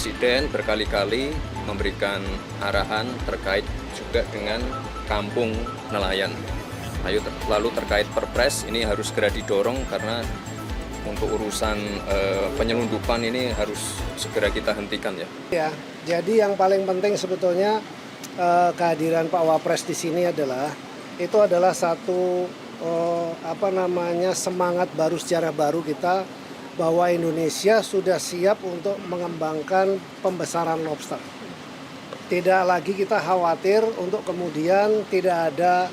Presiden berkali-kali memberikan arahan terkait juga dengan kampung nelayan. Lalu terkait Perpres ini harus segera didorong karena untuk urusan penyelundupan ini harus segera kita hentikan ya. Ya, jadi yang paling penting sebetulnya kehadiran Pak Wapres di sini adalah satu semangat baru, sejarah baru kita bahwa Indonesia sudah siap untuk mengembangkan pembesaran lobster. Tidak lagi kita khawatir untuk kemudian tidak ada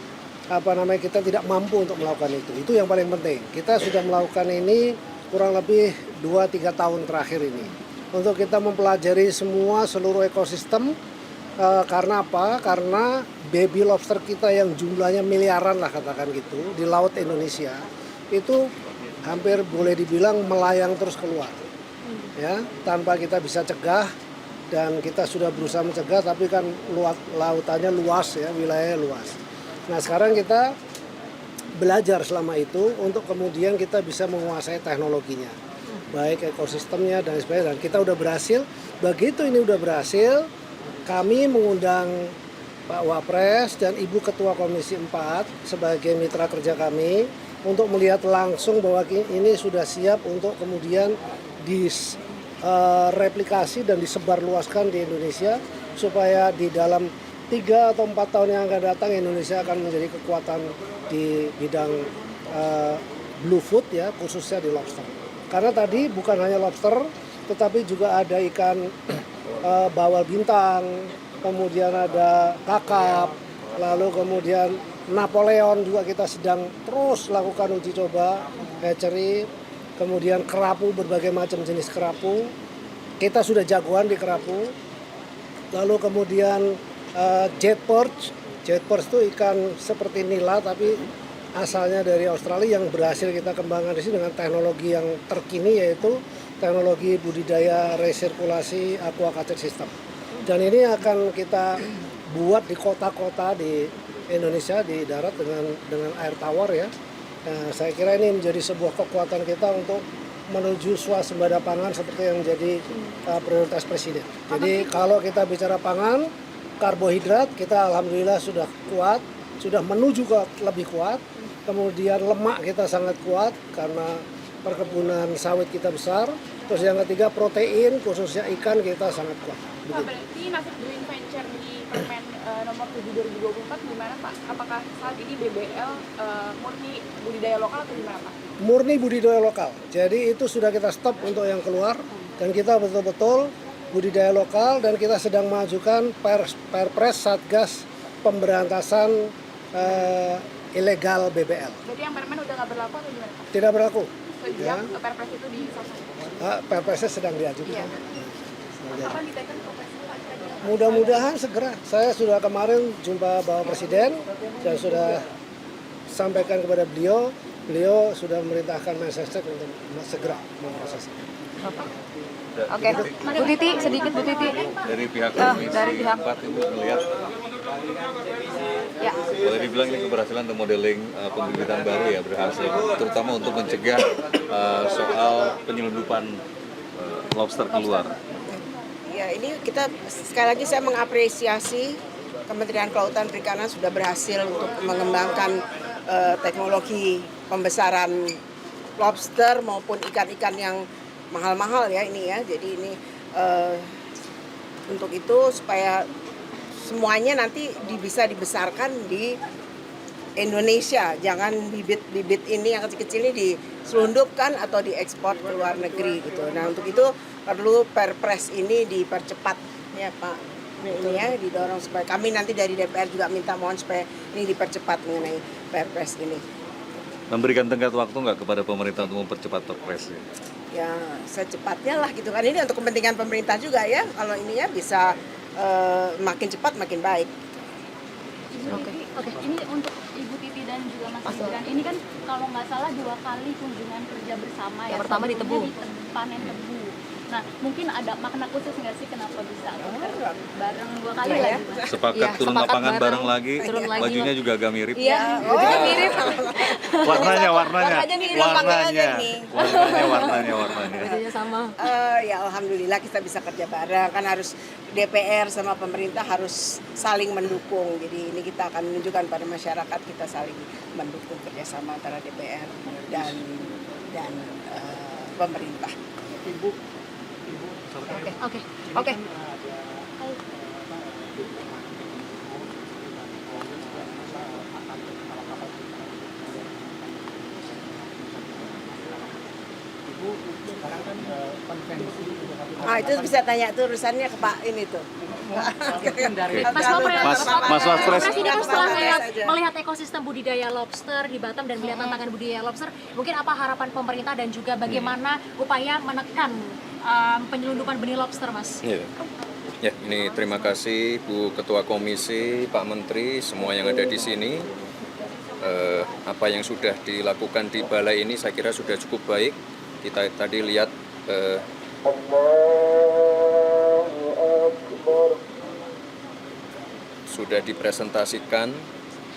kita tidak mampu untuk melakukan itu. Itu yang paling penting. Kita sudah melakukan ini kurang lebih 2-3 tahun terakhir ini. Untuk kita mempelajari seluruh ekosistem. Karena apa? Karena baby lobster kita yang jumlahnya miliaran lah katakan gitu di laut Indonesia itu hampir boleh dibilang melayang terus keluar, ya tanpa kita bisa cegah, dan kita sudah berusaha mencegah tapi kan lautannya luas ya, wilayahnya luas. Nah sekarang kita belajar selama itu untuk kemudian kita bisa menguasai teknologinya, baik ekosistemnya dan sebagainya. Dan kita udah berhasil. Begitu ini udah berhasil, kami mengundang Pak Wapres dan Ibu Ketua Komisi 4 sebagai mitra kerja kami untuk melihat langsung bahwa ini sudah siap untuk kemudian direplikasi dan disebarluaskan di Indonesia supaya di dalam 3 atau 4 tahun yang akan datang Indonesia akan menjadi kekuatan di bidang blue food ya, khususnya di lobster. Karena tadi bukan hanya lobster tetapi juga ada ikan bawal bintang, kemudian ada kakap, lalu kemudian Napoleon juga kita sedang terus lakukan uji coba, hatchery, kemudian kerapu, berbagai macam jenis kerapu. Kita sudah jagoan di kerapu. Lalu kemudian jet perch itu ikan seperti nila tapi asalnya dari Australia yang berhasil kita kembangkan di sini dengan teknologi yang terkini, yaitu teknologi budidaya resirkulasi aquaculture system. Dan ini akan kita buat di kota-kota di Indonesia di darat dengan air tawar ya. Nah, saya kira ini menjadi sebuah kekuatan kita untuk menuju swasembada pangan seperti yang menjadi prioritas Presiden. Jadi kalau kita bicara pangan, karbohidrat kita alhamdulillah sudah kuat, sudah menuju ke lebih kuat. Kemudian lemak kita sangat kuat karena perkebunan sawit kita besar. Terus yang ketiga protein, khususnya ikan kita sangat kuat. Pak, berarti masuk joint venture di Permen nomor 7 2024 gimana Pak? Apakah saat ini BBL murni budidaya lokal atau gimana Pak? Murni budidaya lokal. Jadi itu sudah kita stop untuk yang keluar dan kita betul-betul budidaya lokal, dan kita sedang mengajukan Perpres Satgas Pemberantasan Ilegal BBL. Jadi yang permen udah nggak berlaku atau gimana Pak? Tidak berlaku. Sejak Perpres itu disahkan. Perpresnya sedang diajukan. Iya. Kapan diteken Perpres Pak? Mudah-mudahan segera. Saya sudah kemarin jumpa Bapak Presiden dan sudah sampaikan kepada beliau. Beliau sudah memerintahkan Mensesnek untuk segera memprosesnya. Oke, Bu Titi, sedikit Bu Titi. Dari pihak Komisi 4 Ibu melihat, Ya. boleh dibilang ini keberhasilan untuk modeling pembibitan baru ya, berhasil, terutama untuk mencegah soal penyelundupan lobster keluar. Ya, ini kita sekali lagi saya mengapresiasi Kementerian Kelautan Perikanan sudah berhasil untuk mengembangkan teknologi pembesaran lobster maupun ikan-ikan yang mahal-mahal ya ini ya. Jadi ini untuk itu supaya semuanya nanti bisa dibesarkan di Indonesia. Jangan bibit-bibit ini yang kecil-kecil ini diselundupkan atau diekspor ke luar negeri gitu. Nah, untuk itu perlu Perpres ini dipercepat ya Pak. Ini ya didorong supaya kami nanti dari DPR juga minta mohon supaya ini dipercepat mengenai Perpres ini. Memberikan tenggat waktu nggak kepada pemerintah untuk mempercepat Perpres? Ya secepatnya lah gitu kan, ini untuk kepentingan pemerintah juga ya, kalau ini ya bisa makin cepat makin baik. Oke. Ini untuk Ibu Titi dan juga Mas Gibran. Ini kan kalau nggak salah 2 kali kunjungan kerja bersama ya. Yang pertama di Tebu. Panen tebu. Nah, mungkin ada makna khusus nggak sih kenapa bisa bareng 2 kali Iya, lagi, ya. Mas? Sepakat Iya, turun sepakat lapangan bareng bareng, lagi, turun lagi. bajunya juga agak mirip. Iya, bajunya mirip. Warnanya, Warnanya nih, lapangannya nih. warnanya. Bajunya sama. Ya alhamdulillah kita bisa kerja bareng, kan harus DPR sama pemerintah harus saling mendukung. Jadi ini kita akan menunjukkan pada masyarakat kita saling mendukung kerjasama antara DPR dan pemerintah. Oke. Itu bisa tanya tuh urusannya ke Pak ini tuh. Mas Wapres, Mas Wapres. ini kan setelah Wapres melihat ekosistem budidaya lobster di Batam dan melihat tantangan budidaya lobster, mungkin apa harapan pemerintah dan juga bagaimana upaya menekan penyelundupan benih lobster, Mas? Ya. Ya, ini terima kasih Bu Ketua Komisi, Pak Menteri, semua yang ada di sini. Apa yang sudah dilakukan di balai ini saya kira sudah cukup baik. Kita tadi lihat sudah dipresentasikan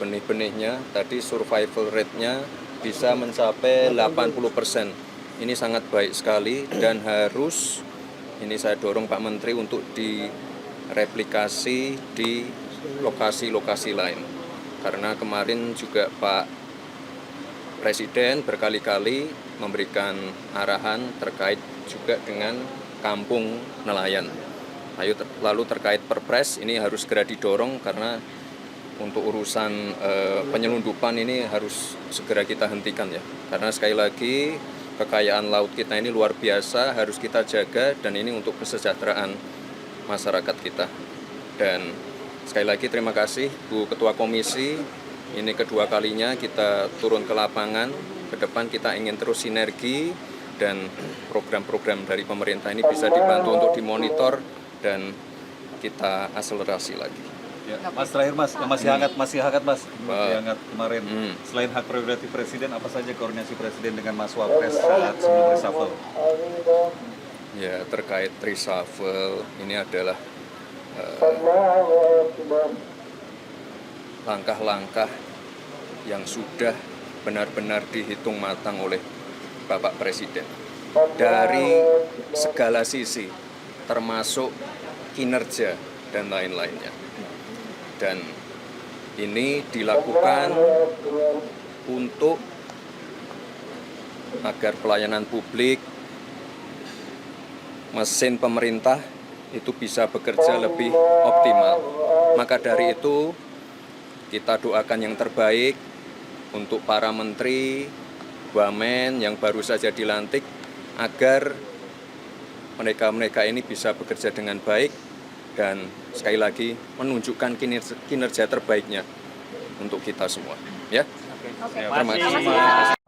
benih-benihnya, tadi survival rate-nya bisa mencapai 80%. Ini sangat baik sekali dan harus, ini saya dorong Pak Menteri untuk direplikasi di lokasi-lokasi lain. Karena kemarin juga Pak Presiden berkali-kali memberikan arahan terkait juga dengan kampung nelayan. Lalu terkait perpres ini harus segera didorong karena untuk urusan penyelundupan ini harus segera kita hentikan ya. Karena sekali lagi kekayaan laut kita ini luar biasa, harus kita jaga dan ini untuk kesejahteraan masyarakat kita. Dan sekali lagi terima kasih Bu Ketua Komisi, ini kedua kalinya kita turun ke lapangan. Ke depan kita ingin terus sinergi dan program-program dari pemerintah ini bisa dibantu untuk dimonitor dan kita akselerasi lagi. Ya, Mas terakhir Mas, yang masih hangat Mas, masih hangat kemarin. Selain hak prerogatif Presiden, apa saja koordinasi Presiden dengan Mas Wapres saat sebelum reshuffle? Ya, terkait reshuffle ini adalah langkah-langkah yang sudah benar-benar dihitung matang oleh Bapak Presiden dari segala sisi, termasuk kinerja dan lain-lainnya. Dan ini dilakukan untuk agar pelayanan publik, mesin pemerintah itu bisa bekerja lebih optimal. Maka dari itu kita doakan yang terbaik untuk para menteri, wamen yang baru saja dilantik agar mereka ini bisa bekerja dengan baik dan sekali lagi menunjukkan kinerja terbaiknya untuk kita semua. Ya. Oke. Terima kasih.